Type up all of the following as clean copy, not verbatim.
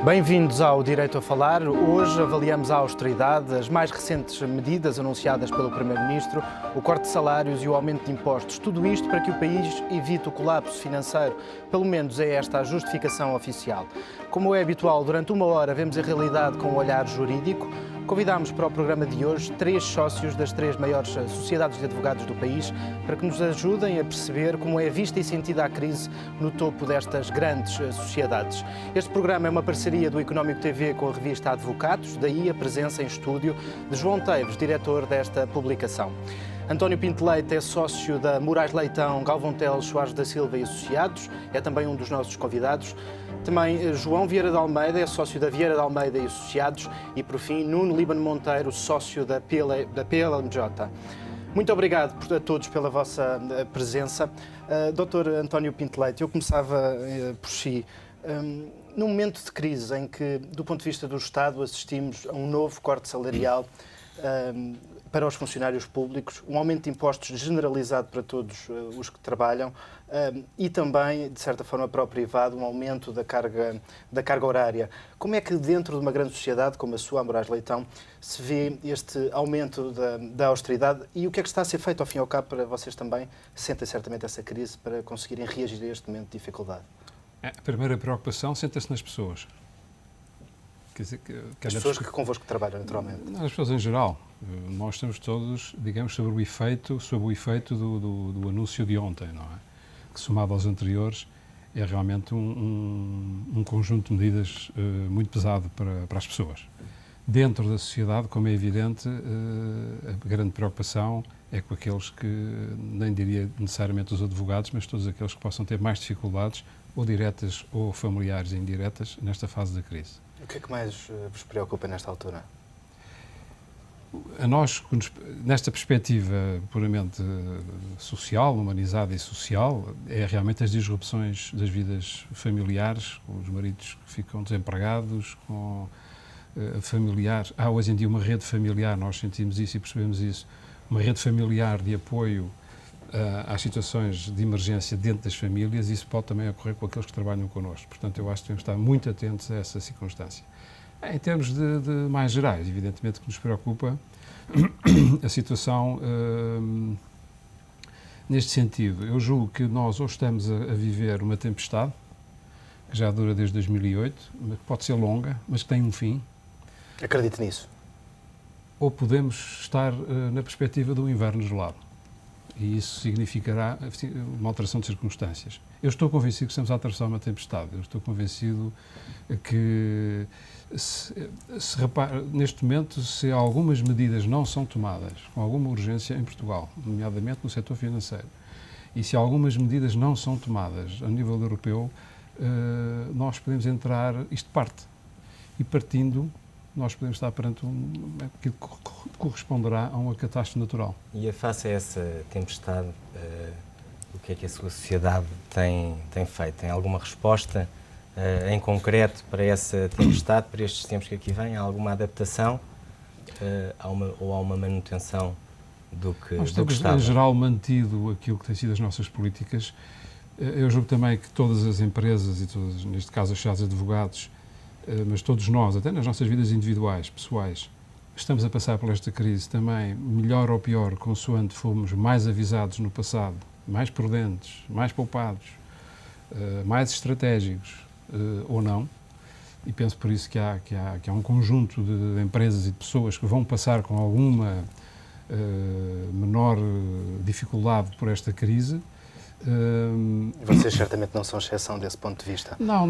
Bem-vindos ao Direito a Falar. Hoje avaliamos a austeridade, as mais recentes medidas anunciadas pelo Primeiro-Ministro, o corte de salários e o aumento de impostos. Tudo isto para que o país evite o colapso financeiro. Pelo menos é esta a justificação oficial. Como é habitual, durante uma hora vemos a realidade com um olhar jurídico. Convidámos para o programa de hoje 3 sócios das 3 maiores sociedades de advogados do país para que nos ajudem a perceber como é vista e sentida a crise no topo destas grandes sociedades. Este programa é uma parceria do Económico TV com a revista Advocados, daí a presença em estúdio de João Teves, diretor desta publicação. António Pinto Leite é sócio da Moraes Leitão, Galvão Teles, Soares da Silva e Associados, é também um dos nossos convidados. Também João Vieira de Almeida é sócio da Vieira de Almeida e Associados e, por fim, Nuno Líbano Monteiro, sócio da PLMJ. Muito obrigado a todos pela vossa presença. Dr. António Pinto Leite, eu começava por si. Num momento de crise em que, do ponto de vista do Estado, assistimos a um novo corte salarial para os funcionários públicos, um aumento de impostos generalizado para todos os que trabalham e também, de certa forma, para o privado, um aumento da carga horária. Como é que, dentro de uma grande sociedade como a sua, a Moraes Leitão, se vê este aumento da austeridade e o que é que está a ser feito, ao fim e ao cabo, para vocês também sentem certamente essa crise para conseguirem reagir a este momento de dificuldade? A primeira preocupação senta-se nas pessoas. Quer dizer, as pessoas que convosco trabalham, naturalmente. As pessoas em geral. Nós estamos todos, digamos, sob o efeito do anúncio de ontem, não é? Que, somado aos anteriores, é realmente um conjunto de medidas muito pesado para as pessoas. Dentro da sociedade, como é evidente, a grande preocupação é com aqueles que, nem diria necessariamente os advogados, mas todos aqueles que possam ter mais dificuldades, ou diretas ou familiares e indiretas, nesta fase da crise. O que é que mais vos preocupa nesta altura? A nós, nesta perspectiva puramente social, humanizada e social, é realmente as disrupções das vidas familiares, com os maridos que ficam desempregados, com familiares. Há hoje em dia uma rede familiar, nós sentimos isso e percebemos isso, uma rede familiar de apoio às situações de emergência dentro das famílias, e isso pode também ocorrer com aqueles que trabalham connosco. Portanto, eu acho que devemos estar muito atentos a essa circunstância. Em termos de mais gerais, evidentemente que nos preocupa a situação neste sentido. Eu julgo que nós ou estamos a viver uma tempestade, que já dura desde 2008, que pode ser longa, mas que tem um fim. Acredito nisso. Ou podemos estar na perspectiva do inverno gelado. E isso significará uma alteração de circunstâncias. Eu estou convencido que estamos a atravessar uma tempestade. Eu estou convencido que, neste momento, se algumas medidas não são tomadas com alguma urgência em Portugal, nomeadamente no setor financeiro, e se algumas medidas não são tomadas a nível europeu, nós podemos entrar, isto parte, e partindo, nós podemos estar perante aquilo que corresponderá a uma catástrofe natural. E face a essa tempestade, o que é que a sua sociedade tem feito? Tem alguma resposta em concreto para essa tempestade, para estes tempos que aqui vêm? Há alguma adaptação ou há uma manutenção do que estava? Nós temos, em geral, mantido aquilo que têm sido as nossas políticas. Eu julgo também que todas as empresas, e todas, neste caso as sociedades de advogados, mas todos nós, até nas nossas vidas individuais, pessoais, estamos a passar por esta crise também, melhor ou pior, consoante fomos mais avisados no passado, mais prudentes, mais poupados, mais estratégicos ou não. E penso por isso que há um conjunto de empresas e de pessoas que vão passar com alguma menor dificuldade por esta crise. Vocês certamente não são exceção desse ponto de vista. Não,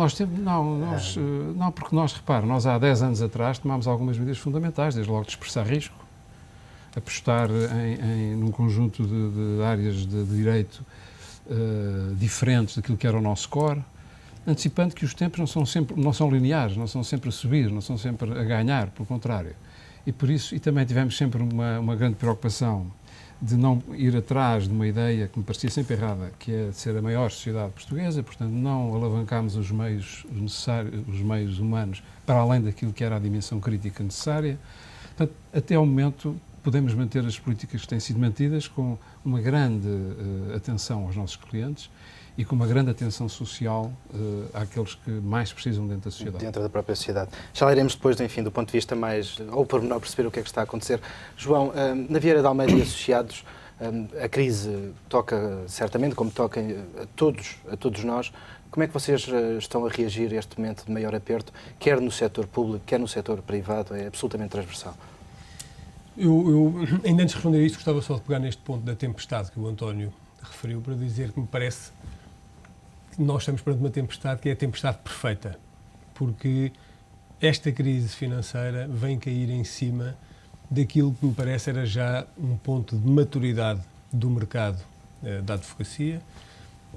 porque nós, repara, nós há 10 anos atrás tomámos algumas medidas fundamentais, desde logo dispersar risco, apostar num conjunto de áreas de direito diferentes daquilo que era o nosso core, antecipando que os tempos não são lineares, não são sempre a subir, não são sempre a ganhar, pelo contrário. E por isso, e também tivemos sempre uma grande preocupação de não ir atrás de uma ideia que me parecia sempre errada, que é de ser a maior sociedade portuguesa, portanto não alavancámos os meios necessários, os meios humanos, para além daquilo que era a dimensão crítica necessária. Portanto, até ao momento podemos manter as políticas que têm sido mantidas com uma grande atenção aos nossos clientes e com uma grande atenção social àqueles que mais precisam dentro da sociedade. Dentro da própria sociedade. Já lá iremos depois, enfim, do ponto de vista mais, ou por menor, perceber o que é que está a acontecer. João, na Vieira de Almeida e Associados, a crise toca certamente, como toca a todos nós. Como é que vocês estão a reagir a este momento de maior aperto, quer no setor público, quer no setor privado? É absolutamente transversal. Eu ainda antes de responder a isto, gostava só de pegar neste ponto da tempestade que o António referiu, para dizer que me parece que nós estamos perante uma tempestade que é a tempestade perfeita, porque esta crise financeira vem cair em cima daquilo que me parece era já um ponto de maturidade do mercado da advocacia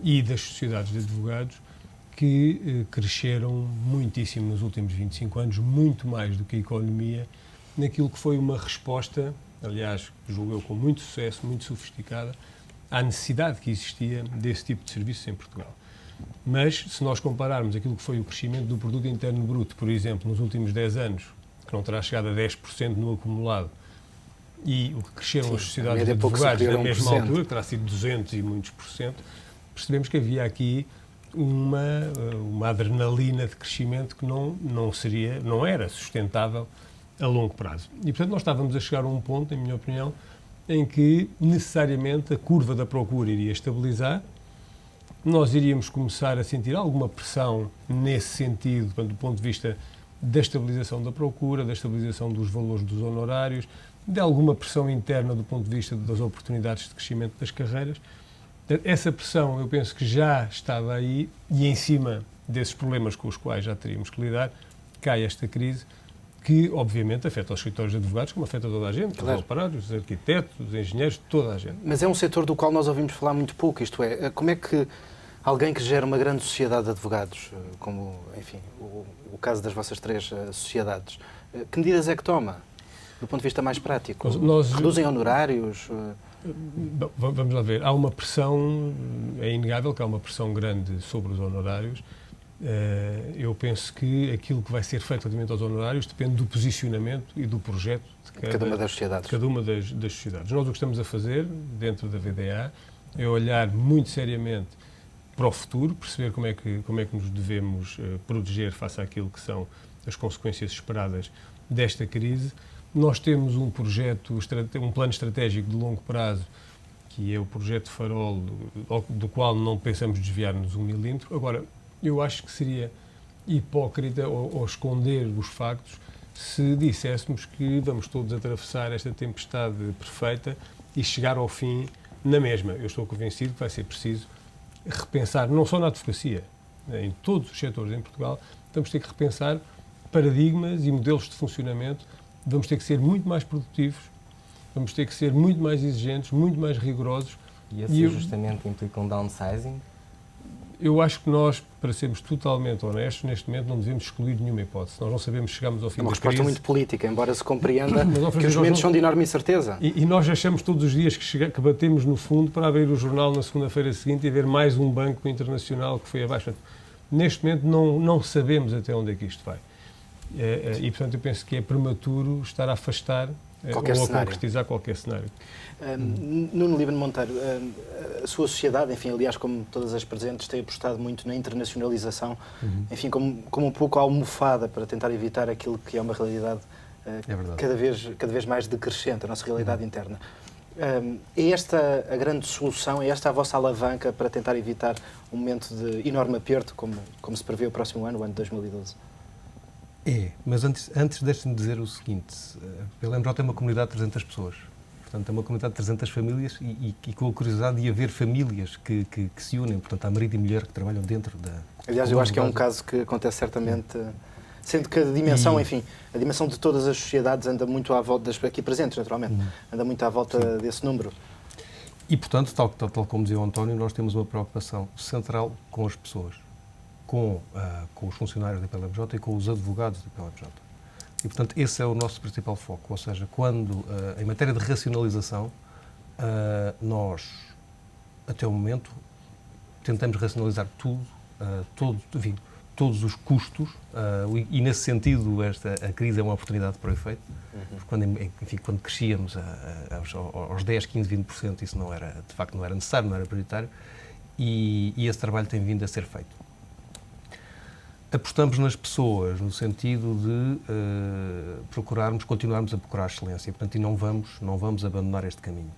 e das sociedades de advogados, que cresceram muitíssimo nos últimos 25 anos, muito mais do que a economia, naquilo que foi uma resposta, aliás, julgo eu com muito sucesso, muito sofisticada, à necessidade que existia desse tipo de serviços em Portugal. Mas, se nós compararmos aquilo que foi o crescimento do produto interno bruto, por exemplo, nos últimos 10 anos, que não terá chegado a 10% no acumulado, e o que cresceram as sociedades de advogados na mesma altura, que terá sido 200 e muitos por cento, percebemos que havia aqui uma adrenalina de crescimento que não era sustentável a longo prazo. E, portanto, nós estávamos a chegar a um ponto, em minha opinião, em que necessariamente a curva da procura iria estabilizar, nós iríamos começar a sentir alguma pressão nesse sentido, portanto, do ponto de vista da estabilização da procura, da estabilização dos valores dos honorários, de alguma pressão interna do ponto de vista das oportunidades de crescimento das carreiras. Essa pressão, eu penso que já estava aí, e em cima desses problemas com os quais já teríamos que lidar, cai esta crise, que obviamente afeta os escritórios de advogados, como afeta toda a gente, claro. Os operários, os arquitetos, os engenheiros, toda a gente. Mas é um setor do qual nós ouvimos falar muito pouco, isto é, como é que alguém que gera uma grande sociedade de advogados, como, enfim, o caso das vossas 3 sociedades, que medidas é que toma, do ponto de vista mais prático? Reduzem honorários? Bom, vamos lá ver. Há uma pressão, é inegável que há uma pressão grande sobre os honorários. Eu penso que aquilo que vai ser feito relativamente aos honorários depende do posicionamento e do projeto de cada uma das sociedades. Nós o que estamos a fazer dentro da VDA é olhar muito seriamente para o futuro, perceber como é que nos devemos proteger face àquilo que são as consequências esperadas desta crise. Nós temos um projeto, um plano estratégico de longo prazo, que é o projeto Farol, do qual não pensamos desviar-nos um milímetro. Agora, eu acho que seria hipócrita ou esconder os factos se disséssemos que vamos todos atravessar esta tempestade perfeita e chegar ao fim na mesma. Eu estou convencido que vai ser preciso repensar, não só na advocacia, em todos os setores em Portugal, vamos ter que repensar paradigmas e modelos de funcionamento, vamos ter que ser muito mais produtivos, vamos ter que ser muito mais exigentes, muito mais rigorosos. E esse ajustamento implica um downsizing? Eu acho que nós, para sermos totalmente honestos, neste momento não devemos excluir nenhuma hipótese. Nós não sabemos se chegamos ao fim da crise. É uma resposta muito política, embora se compreenda que os momentos são de enorme incerteza. E nós achamos todos os dias que batemos no fundo para abrir o jornal na segunda-feira seguinte e ver mais um banco internacional que foi abaixo. Neste momento não sabemos até onde é que isto vai. E, portanto, eu penso que é prematuro estar a afastar ou a concretizar qualquer cenário. Nuno Líbano Monteiro, a sua sociedade, enfim, aliás, como todas as presentes, tem apostado muito na internacionalização, enfim, como um pouco almofada para tentar evitar aquilo que é uma realidade cada vez mais decrescente, a nossa realidade interna. É esta a grande solução, é esta a vossa alavanca para tentar evitar um momento de enorme aperto, como se prevê o próximo ano, o ano de 2012? Mas antes deixe-me dizer o seguinte, a PLMJ é uma comunidade de 300 pessoas, portanto é uma comunidade de 300 famílias e com a curiosidade de haver famílias que se unem, portanto há marido e mulher que trabalham dentro da... Aliás, eu acho que é um caso que acontece certamente, sendo que a dimensão, enfim, a dimensão de todas as sociedades anda muito à volta, das aqui presentes naturalmente, anda muito à volta desse número. E portanto, tal como dizia o António, nós temos uma preocupação central com as pessoas. Com os funcionários da PLMJ e com os advogados da PLMJ. E, portanto, esse é o nosso principal foco. Ou seja, quando, em matéria de racionalização, nós, até o momento, tentamos racionalizar todos os custos e, nesse sentido, a crise é uma oportunidade para o efeito. Quando crescíamos aos 10, 15, 20%, isso de facto não era necessário, não era prioritário. e esse trabalho tem vindo a ser feito. Apostamos nas pessoas no sentido de continuarmos a procurar a excelência, portanto, e não vamos abandonar este caminho.